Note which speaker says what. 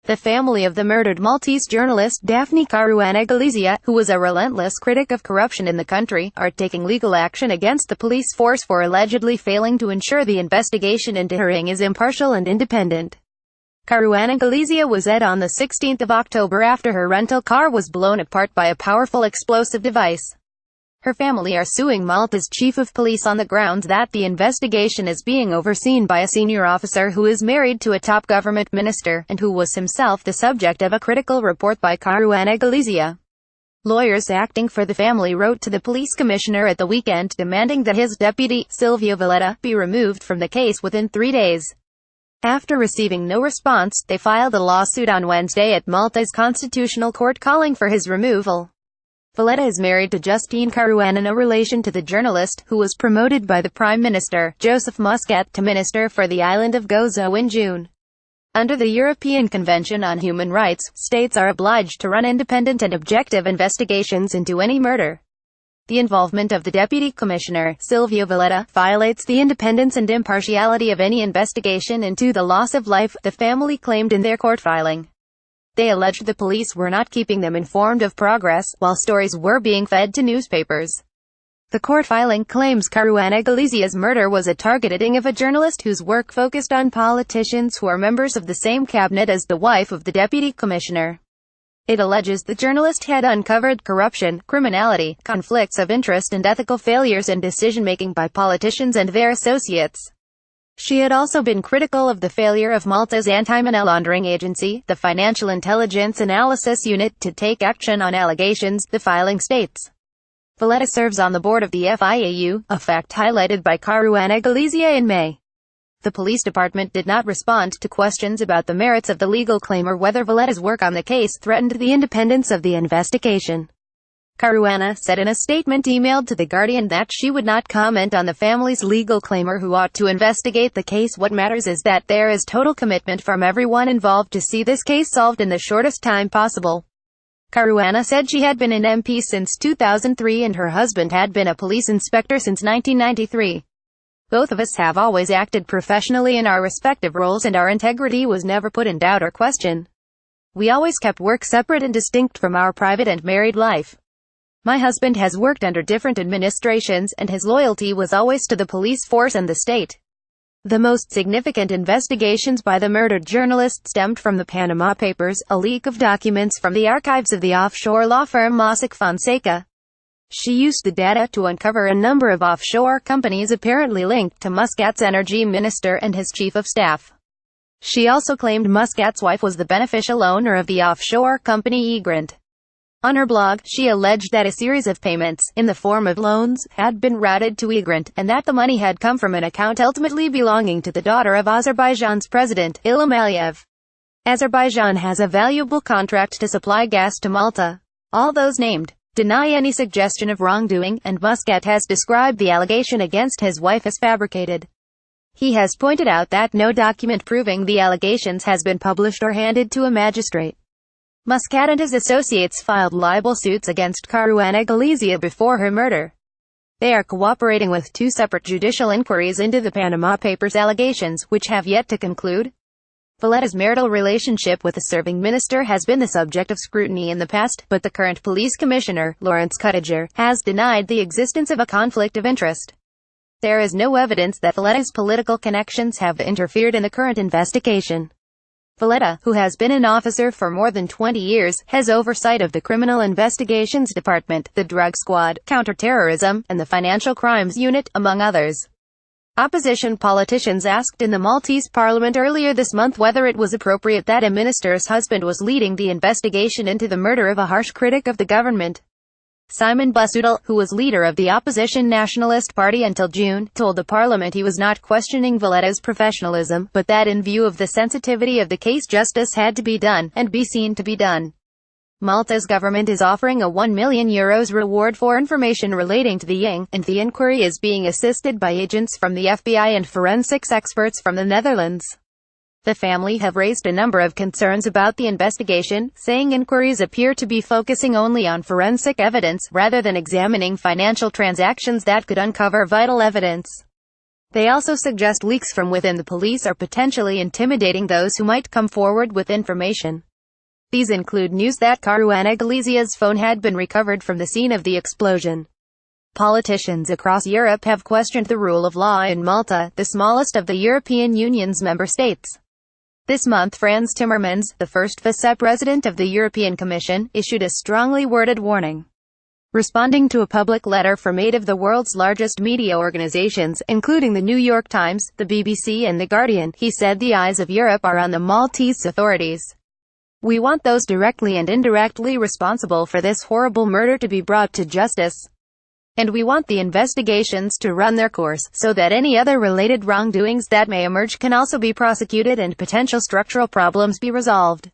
Speaker 1: The family of the murdered Maltese journalist Daphne Caruana Galizia, who was a relentless critic of corruption in the country, are taking legal action against the police force for allegedly failing to ensure the investigation into her is impartial and independent. Caruana Galizia was dead on the 16th of October after her rental car was blown apart by a powerful explosive device. Her family are suing Malta's chief of police on the grounds that the investigation is being overseen by a senior officer who is married to a top government minister, and who was himself the subject of a critical report by Caruana Galizia. Lawyers acting for the family wrote to the police commissioner at the weekend demanding that his deputy, Silvio Valletta, be removed from the case within 3 days. After receiving no response, they filed a lawsuit on Wednesday at Malta's Constitutional Court calling for his removal. Valletta is married to Justine Caruana, a relation to the journalist, who was promoted by the Prime Minister, Joseph Muscat, to Minister for the island of Gozo in June. Under the European Convention on Human Rights, states are obliged to run independent and objective investigations into any murder. The involvement of the Deputy Commissioner, Silvio Valletta, violates the independence and impartiality of any investigation into the loss of life, the family claimed in their court filing. They alleged the police were not keeping them informed of progress, while stories were being fed to newspapers. The court filing claims Caruana Galizia's murder was a targeting of a journalist whose work focused on politicians who are members of the same cabinet as the wife of the deputy commissioner. It alleges the journalist had uncovered corruption, criminality, conflicts of interest and ethical failures in decision-making by politicians and their associates. She had also been critical of the failure of Malta's anti-money laundering agency, the Financial Intelligence Analysis Unit, to take action on allegations, the filing states. Valletta serves on the board of the FIAU, a fact highlighted by Caruana Galizia in May. The police department did not respond to questions about the merits of the legal claim or whether Valletta's work on the case threatened the independence of the investigation. Caruana said in a statement emailed to The Guardian that she would not comment on the family's legal claim or who ought to investigate the case. What matters is that there is total commitment from everyone involved to see this case solved in the shortest time possible. Caruana said she had been an MP since 2003 and her husband had been a police inspector since 1993. Both of us have always acted professionally in our respective roles and our integrity was never put in doubt or question. We always kept work separate and distinct from our private and married life. My husband has worked under different administrations, and his loyalty was always to the police force and the state. The most significant investigations by the murdered journalist stemmed from the Panama Papers, a leak of documents from the archives of the offshore law firm Mossack Fonseca. She used the data to uncover a number of offshore companies apparently linked to Muscat's energy minister and his chief of staff. She also claimed Muscat's wife was the beneficial owner of the offshore company Egrant. On her blog, she alleged that a series of payments, in the form of loans, had been routed to Egrant, and that the money had come from an account ultimately belonging to the daughter of Azerbaijan's president, Ilham Aliyev. Azerbaijan has a valuable contract to supply gas to Malta. All those named deny any suggestion of wrongdoing, and Muscat has described the allegation against his wife as fabricated. He has pointed out that no document proving the allegations has been published or handed to a magistrate. Muscat and his associates filed libel suits against Caruana Galizia before her murder. They are cooperating with 2 separate judicial inquiries into the Panama Papers allegations, which have yet to conclude. Valletta's marital relationship with the serving minister has been the subject of scrutiny in the past, but the current police commissioner, Lawrence Cuttinger, has denied the existence of a conflict of interest. There is no evidence that Valletta's political connections have interfered in the current investigation. Valletta, who has been an officer for more than 20 years, has oversight of the Criminal Investigations Department, the Drug Squad, Counterterrorism, and the Financial Crimes Unit, among others. Opposition politicians asked in the Maltese parliament earlier this month whether it was appropriate that a minister's husband was leading the investigation into the murder of a harsh critic of the government. Simon Busuttil, who was leader of the opposition Nationalist Party until June, told the parliament he was not questioning Valletta's professionalism, but that in view of the sensitivity of the case justice had to be done, and be seen to be done. Malta's government is offering a €1 million reward for information relating to the Ying, and the inquiry is being assisted by agents from the FBI and forensics experts from the Netherlands. The family have raised a number of concerns about the investigation, saying inquiries appear to be focusing only on forensic evidence, rather than examining financial transactions that could uncover vital evidence. They also suggest leaks from within the police are potentially intimidating those who might come forward with information. These include news that Caruana Galizia's phone had been recovered from the scene of the explosion. Politicians across Europe have questioned the rule of law in Malta, the smallest of the European Union's member states. This month, Frans Timmermans, the first vice-president of the European Commission, issued a strongly worded warning. Responding to a public letter from 8 of the world's largest media organizations, including the New York Times, the BBC and The Guardian, he said the eyes of Europe are on the Maltese authorities. We want those directly and indirectly responsible for this horrible murder to be brought to justice. And we want the investigations to run their course, so that any other related wrongdoings that may emerge can also be prosecuted and potential structural problems be resolved.